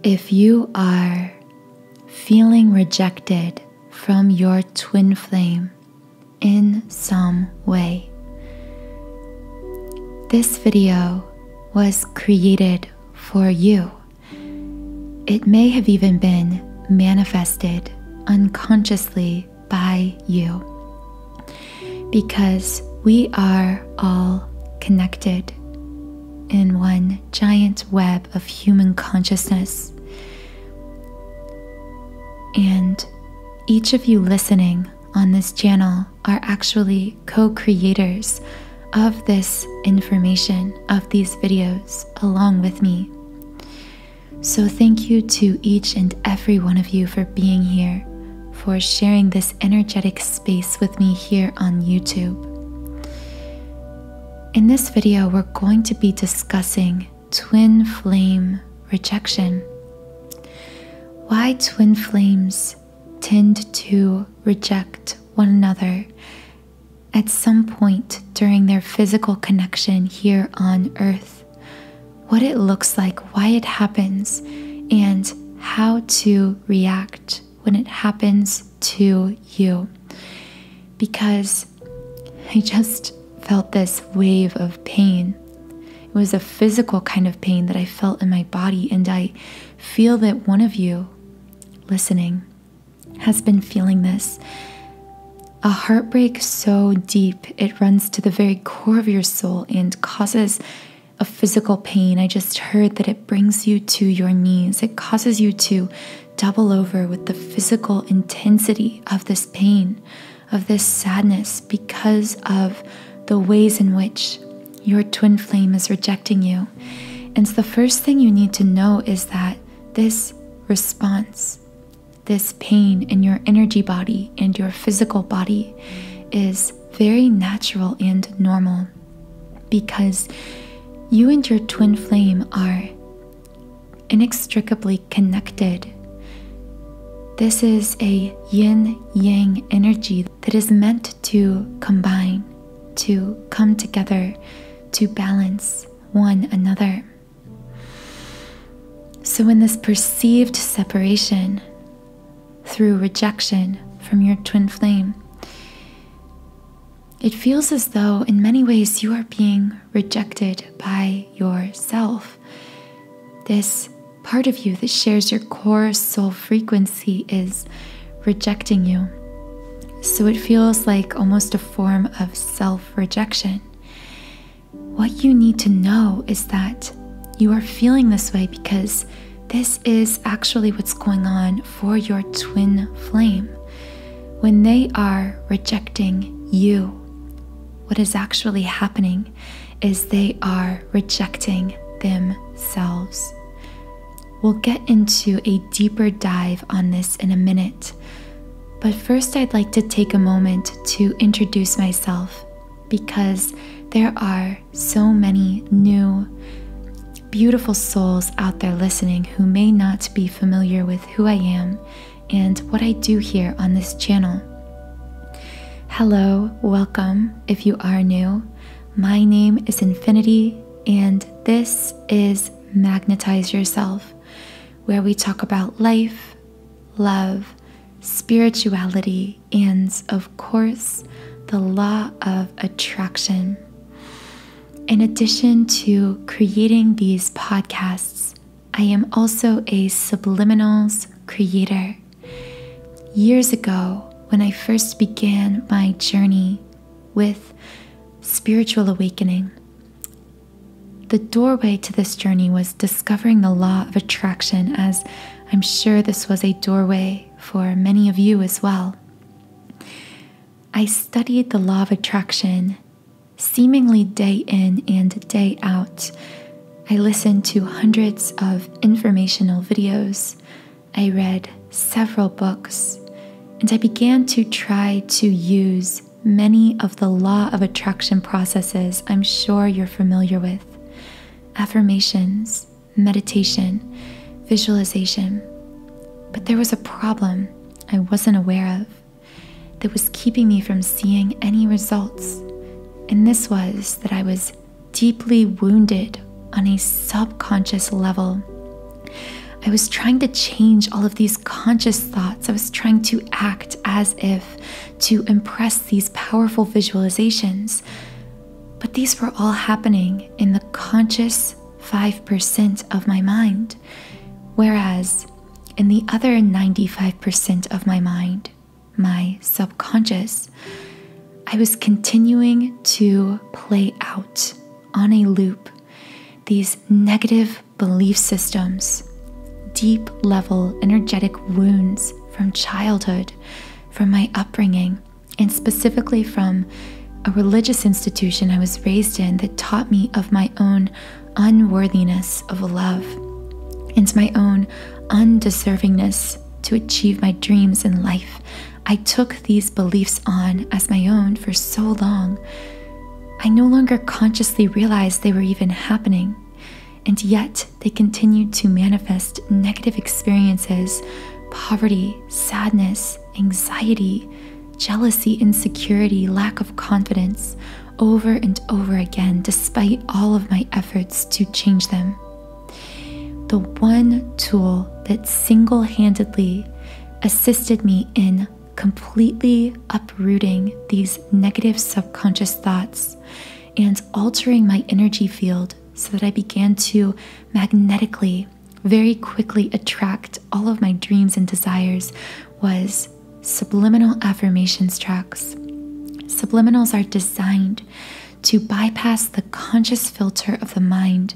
If you are feeling rejected from your twin flame in some way, this video was created for you. It may have even been manifested unconsciously by you, because we are all connected in one giant web of human consciousness. And each of you listening on this channel are actually co-creators of this information, of these videos, along with me. So thank you to each and every one of you for being here, for sharing this energetic space with me here on YouTube. In this video, we're going to be discussing twin flame rejection. Why twin flames tend to reject one another at some point during their physical connection here on Earth. What it looks like, why it happens, and how to react when it happens to you. Because I just felt this wave of pain. It was a physical kind of pain that I felt in my body, and I feel that one of you listening has been feeling this. A heartbreak so deep it runs to the very core of your soul and causes a physical pain. I just heard that it brings you to your knees. It causes you to double over with the physical intensity of this pain, of this sadness, because of the ways in which your twin flame is rejecting you. And so the first thing you need to know is that this response, this pain in your energy body and your physical body, is very natural and normal, because you and your twin flame are inextricably connected. This is a yin-yang energy that is meant to combine, to come together, to balance one another. So in this perceived separation through rejection from your twin flame, it feels as though in many ways you are being rejected by yourself. This part of you that shares your core soul frequency is rejecting you. So it feels like almost a form of self-rejection. What you need to know is that you are feeling this way because this is actually what's going on for your twin flame. When they are rejecting you, what is actually happening is they are rejecting themselves. We'll get into a deeper dive on this in a minute, but first I'd like to take a moment to introduce myself, because there are so many new, beautiful souls out there listening who may not be familiar with who I am and what I do here on this channel. Hello, welcome if you are new. My name is Infinity, and this is Magnetize Yourself, where we talk about life, love, spirituality, and of course, the law of attraction. In addition to creating these podcasts, I am also a subliminals creator. Years ago, when I first began my journey with spiritual awakening, the doorway to this journey was discovering the law of attraction, as I'm sure this was a doorway for many of you as well. I studied the law of attraction seemingly day in and day out. I listened to hundreds of informational videos. I read several books, and I began to try to use many of the law of attraction processes I'm sure you're familiar with. Affirmations, meditation, visualization. But there was a problem I wasn't aware of that was keeping me from seeing any results. And this was that I was deeply wounded on a subconscious level. I was trying to change all of these conscious thoughts. I was trying to act as if to impress these powerful visualizations. But these were all happening in the conscious 5% of my mind, whereas in the other 95% of my mind, my subconscious, I was continuing to play out on a loop these negative belief systems, deep level energetic wounds from childhood, from my upbringing, and specifically from a religious institution I was raised in that taught me of my own unworthiness of love and my own undeservingness to achieve my dreams in life. I took these beliefs on as my own for so long. I no longer consciously realized they were even happening, and yet they continued to manifest negative experiences, poverty, sadness, anxiety, jealousy, insecurity, lack of confidence, over and over again, despite all of my efforts to change them. The one tool that single-handedly assisted me in completely uprooting these negative subconscious thoughts and altering my energy field so that I began to magnetically, very quickly attract all of my dreams and desires was Subliminal Affirmations tracks. Subliminals are designed to bypass the conscious filter of the mind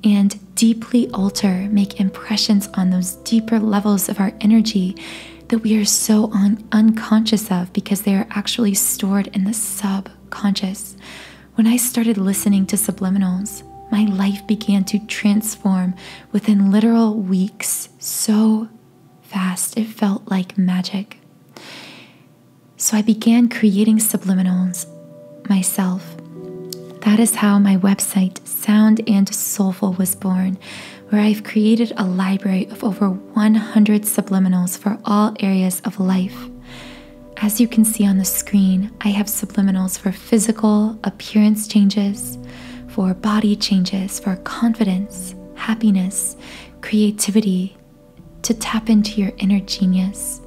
and deeply alter, make impressions on those deeper levels of our energy that we are so unconscious of because they are actually stored in the subconscious. When I started listening to subliminals, my life began to transform within literal weeks so fast. It felt like magic. So I began creating subliminals myself. That is how my website, Sound and Soulful, was born, where I've created a library of over 100 subliminals for all areas of life. As you can see on the screen, I have subliminals for physical appearance changes, for body changes, for confidence, happiness, creativity, to tap into your inner genius,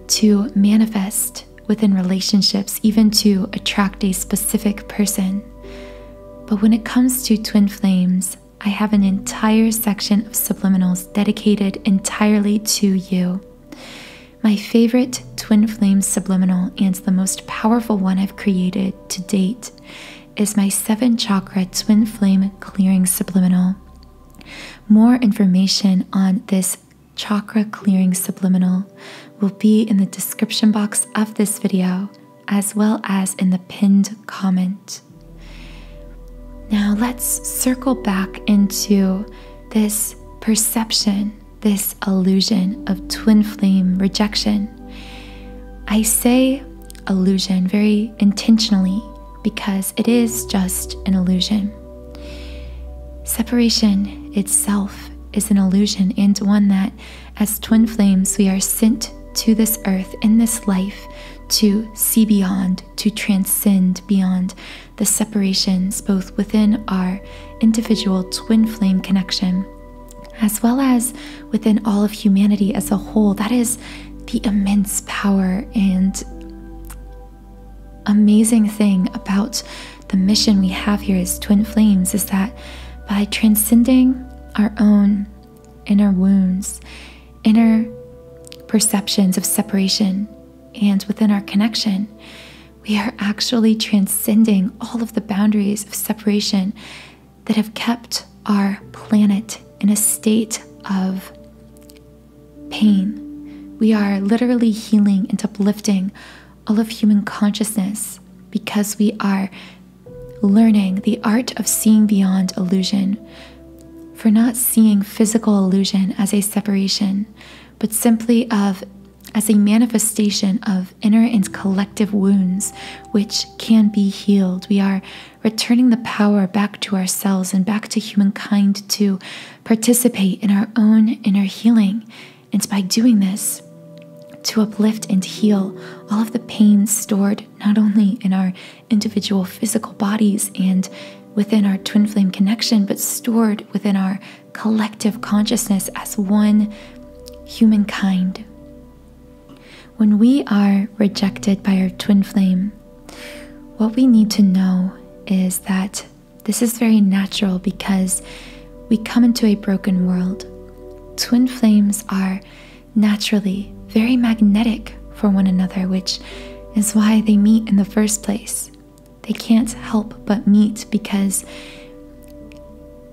to manifest within relationships, even to attract a specific person. But when it comes to twin flames, I have an entire section of subliminals dedicated entirely to you. My favorite twin flame subliminal and the most powerful one I've created to date is my 7 chakra twin flame clearing subliminal. More information on this chakra clearing subliminal will be in the description box of this video, as well as in the pinned comment. Now let's circle back into this perception, this illusion of twin flame rejection. I say illusion very intentionally because it is just an illusion. Separation itself is an illusion, and one that, as twin flames, we are sent to this earth in this life to see beyond, to transcend beyond the separations, both within our individual twin flame connection, as well as within all of humanity as a whole. That is the immense power and amazing thing about the mission we have here as twin flames, is that by transcending our own inner wounds, inner perceptions of separation, and within our connection, we are actually transcending all of the boundaries of separation that have kept our planet in a state of pain. We are literally healing and uplifting all of human consciousness because we are learning the art of seeing beyond illusion, for not seeing physical illusion as a separation, but simply as a manifestation of inner and collective wounds which can be healed. We are returning the power back to ourselves and back to humankind to participate in our own inner healing, and by doing this, to uplift and heal all of the pain stored not only in our individual physical bodies and within our twin flame connection, but stored within our collective consciousness as one humankind. When we are rejected by our twin flame, what we need to know is that this is very natural because we come into a broken world. Twin flames are naturally very magnetic for one another, which is why they meet in the first place. They can't help but meet because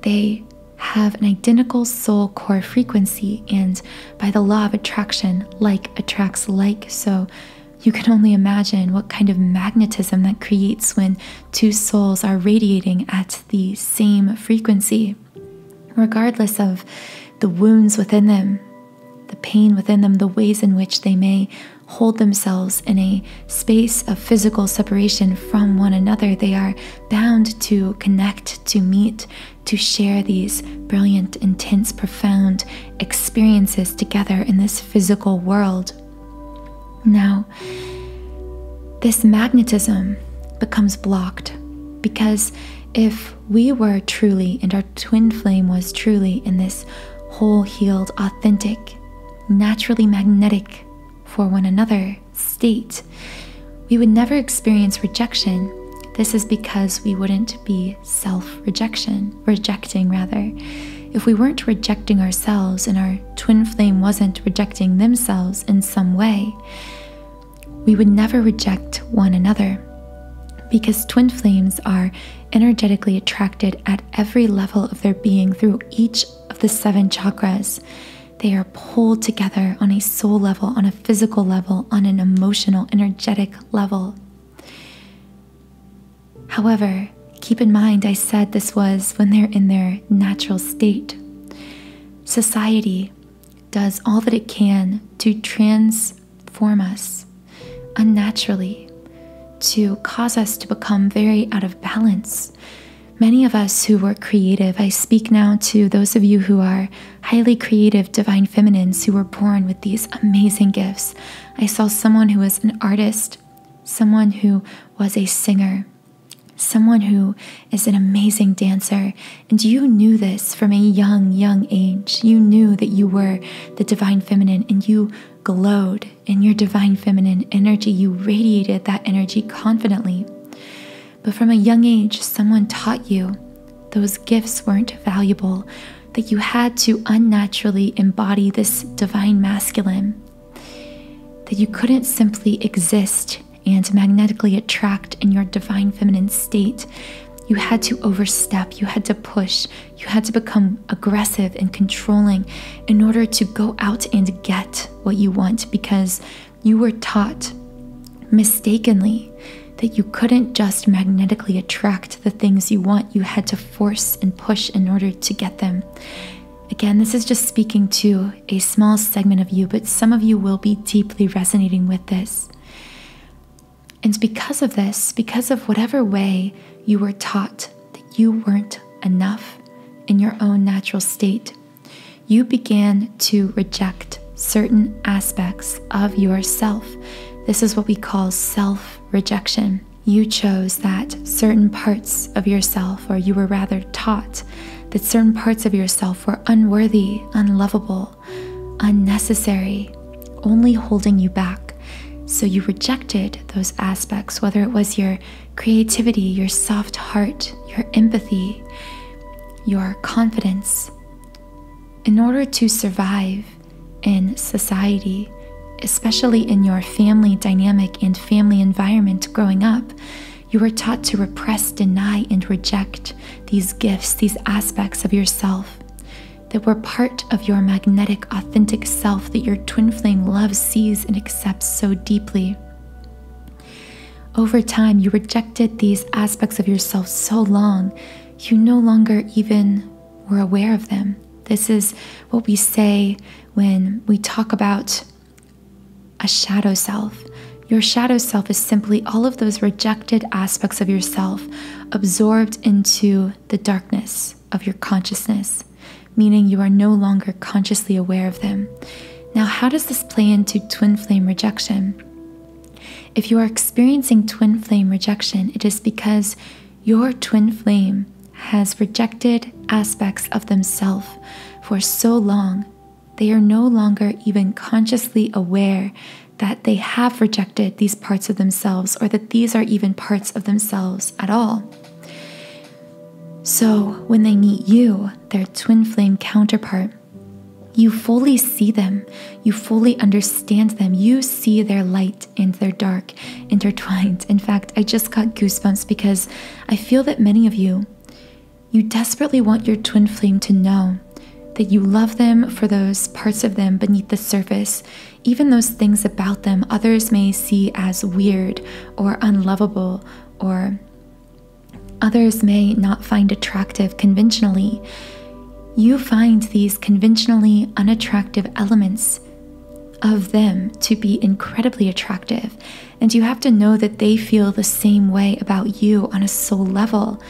they have an identical soul core frequency, and by the law of attraction, like attracts like, so you can only imagine what kind of magnetism that creates when two souls are radiating at the same frequency, regardless of the wounds within them, the pain within them, the ways in which they may hold themselves in a space of physical separation from one another. They are bound to connect, to meet, to share these brilliant, intense, profound experiences together in this physical world. Now, this magnetism becomes blocked because if we were truly, and our twin flame was truly in this whole, healed, authentic, naturally magnetic for one another state, we would never experience rejection. This is because we wouldn't be rejecting. If we weren't rejecting ourselves and our twin flame wasn't rejecting themselves in some way, we would never reject one another, because twin flames are energetically attracted at every level of their being through each of the 7 chakras. They are pulled together on a soul level, on a physical level, on an emotional, energetic level. However, keep in mind I said this was when they're in their natural state. Society does all that it can to transform us unnaturally, to cause us to become very out of balance. Many of us who were creative, I speak now to those of you who are highly creative divine feminines who were born with these amazing gifts. I saw someone who was an artist, someone who was a singer, someone who is an amazing dancer, and you knew this from a young age. You knew that you were the divine feminine, and you glowed in your divine feminine energy. You radiated that energy confidently. But from a young age, someone taught you those gifts weren't valuable, that you had to unnaturally embody this divine masculine, that you couldn't simply exist and magnetically attract in your divine feminine state. You had to overstep, you had to push, you had to become aggressive and controlling in order to go out and get what you want, because you were taught mistakenly that you couldn't just magnetically attract the things you want. You had to force and push in order to get them. Again, this is just speaking to a small segment of you, but some of you will be deeply resonating with this. And because of this, because of whatever way you were taught that you weren't enough in your own natural state, you began to reject certain aspects of yourself. This is what we call self-rejection. You chose that certain parts of yourself, or you were rather taught that certain parts of yourself were unworthy, unlovable, unnecessary, only holding you back. So you rejected those aspects, whether it was your creativity, your soft heart, your empathy, your confidence. In order to survive in society, especially in your family dynamic and family environment growing up, you were taught to repress, deny, and reject these gifts, these aspects of yourself that were part of your magnetic, authentic self that your twin flame loves, sees, and accepts so deeply. Over time, you rejected these aspects of yourself so long, you no longer even were aware of them. This is what we say when we talk about a shadow self. Your shadow self is simply all of those rejected aspects of yourself absorbed into the darkness of your consciousness, meaning you are no longer consciously aware of them. Now, how does this play into twin flame rejection? If you are experiencing twin flame rejection, it is because your twin flame has rejected aspects of themselves for so long, they are no longer even consciously aware that they have rejected these parts of themselves, or that these are even parts of themselves at all. So when they meet you, their twin flame counterpart, you fully see them, you fully understand them, you see their light and their dark intertwined. In fact, I just got goosebumps because I feel that many of you desperately want your twin flame to know that you love them for those parts of them beneath the surface, even those things about them others may see as weird or unlovable, or others may not find attractive conventionally. You find these conventionally unattractive elements of them to be incredibly attractive, and you have to know that they feel the same way about you on a soul level,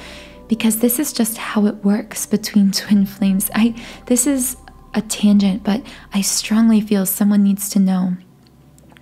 because this is just how it works between twin flames. This is a tangent, but I strongly feel someone needs to know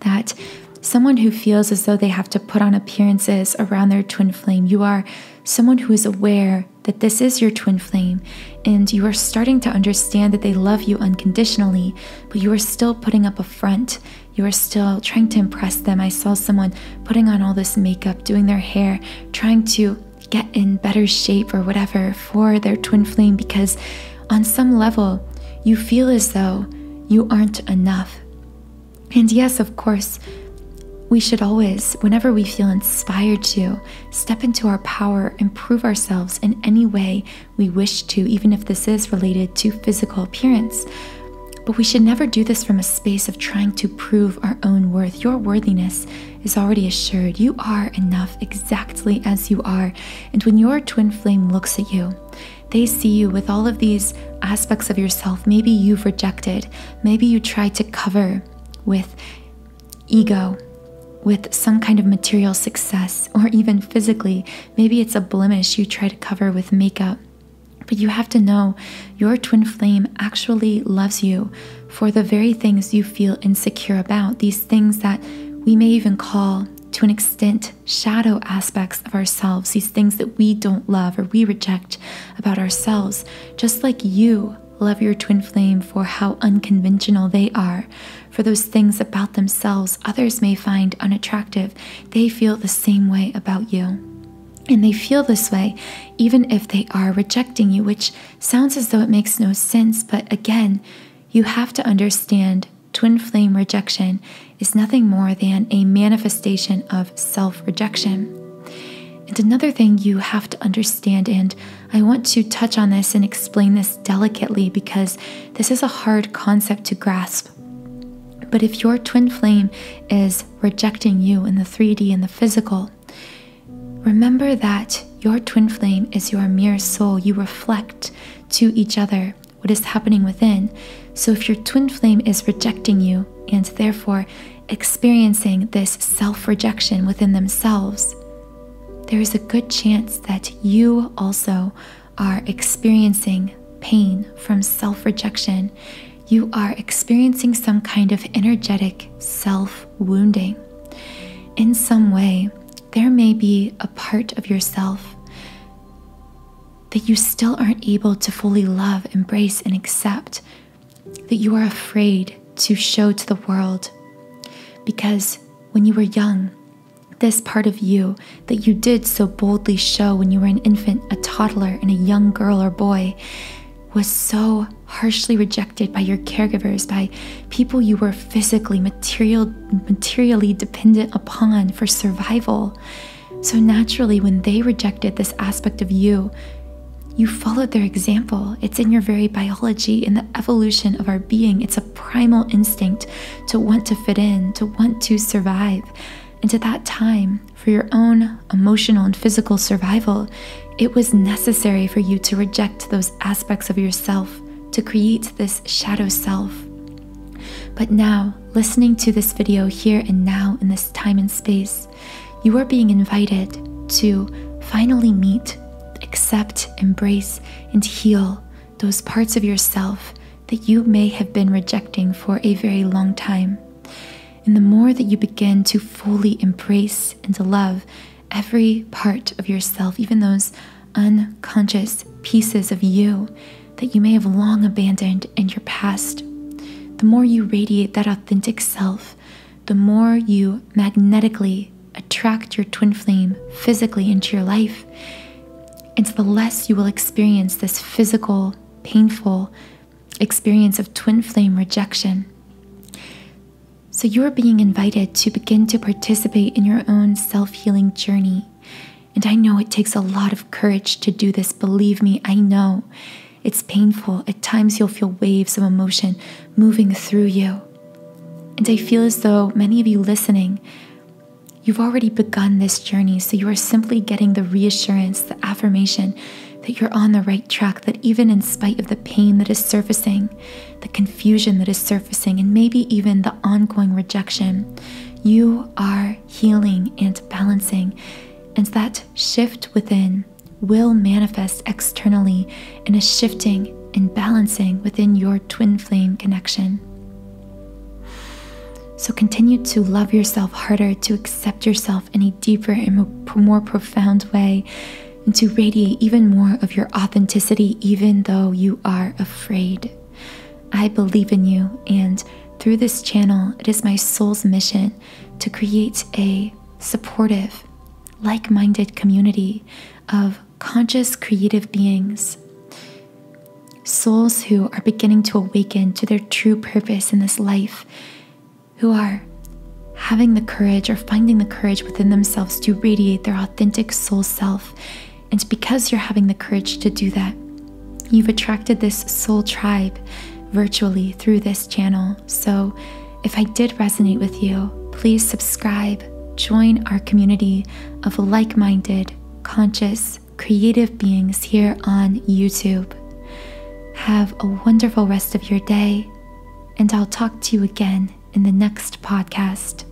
that someone who feels as though they have to put on appearances around their twin flame, you are someone who is aware that this is your twin flame, and you are starting to understand that they love you unconditionally, but you are still putting up a front. You are still trying to impress them. I saw someone putting on all this makeup, doing their hair, trying to get in better shape or whatever for their twin flame, because on some level you feel as though you aren't enough. And yes, of course, we should always, whenever we feel inspired to, step into our power, improve ourselves in any way we wish to, even if this is related to physical appearance. But we should never do this from a space of trying to prove our own worth. Your worthiness is already assured. You are enough exactly as you are. And when your twin flame looks at you, they see you with all of these aspects of yourself. Maybe you've rejected. Maybe you try to cover with ego, with some kind of material success, or even physically. Maybe it's a blemish you try to cover with makeup. But you have to know your twin flame actually loves you for the very things you feel insecure about, these things that we may even call, to an extent, shadow aspects of ourselves, these things that we don't love or we reject about ourselves. Just like you love your twin flame for how unconventional they are, for those things about themselves others may find unattractive, they feel the same way about you. And they feel this way even if they are rejecting you, which sounds as though it makes no sense. But again, you have to understand twin flame rejection is nothing more than a manifestation of self-rejection. And another thing you have to understand, and I want to touch on this and explain this delicately because this is a hard concept to grasp. But if your twin flame is rejecting you in the 3D and the physical, remember that your twin flame is your mirror soul. You reflect to each other what is happening within. So if your twin flame is rejecting you and therefore experiencing this self-rejection within themselves, there is a good chance that you also are experiencing pain from self-rejection. You are experiencing some kind of energetic self-wounding. In some way, there may be a part of yourself that you still aren't able to fully love, embrace, and accept, that you are afraid to show to the world. Because when you were young, this part of you that you did so boldly show when you were an infant, a toddler, and a young girl or boy was so harshly rejected by your caregivers, by people you were physically, materially dependent upon for survival. So naturally, when they rejected this aspect of you, you followed their example. It's in your very biology, in the evolution of our being. It's a primal instinct to want to fit in, to want to survive. And at that time, for your own emotional and physical survival, it was necessary for you to reject those aspects of yourself, to create this shadow self. But now, listening to this video here and now in this time and space, you are being invited to finally meet, accept, embrace, and heal those parts of yourself that you may have been rejecting for a very long time. And the more that you begin to fully embrace and to love every part of yourself, even those unconscious pieces of you that you may have long abandoned in your past. The more you radiate that authentic self, the more you magnetically attract your twin flame physically into your life, and the less you will experience this physical, painful experience of twin flame rejection. So you are being invited to begin to participate in your own self-healing journey. And I know it takes a lot of courage to do this. Believe me, I know. It's painful. At times you'll feel waves of emotion moving through you. And I feel as though many of you listening, you've already begun this journey. So you are simply getting the reassurance, the affirmation that you're on the right track, that even in spite of the pain that is surfacing, the confusion that is surfacing, and maybe even the ongoing rejection, you are healing and balancing. And that shift within will manifest externally in a shifting and balancing within your twin flame connection. So continue to love yourself harder, to accept yourself in a deeper and more profound way, and to radiate even more of your authenticity, even though you are afraid. I believe in you, and through this channel, it is my soul's mission to create a supportive, like-minded community of conscious, creative beings, souls who are beginning to awaken to their true purpose in this life, who are having the courage or finding the courage within themselves to radiate their authentic soul self. And because you're having the courage to do that, you've attracted this soul tribe virtually through this channel. So if I did resonate with you, please subscribe, join our community of like-minded, conscious, creative beings here on YouTube. Have a wonderful rest of your day, and I'll talk to you again in the next podcast.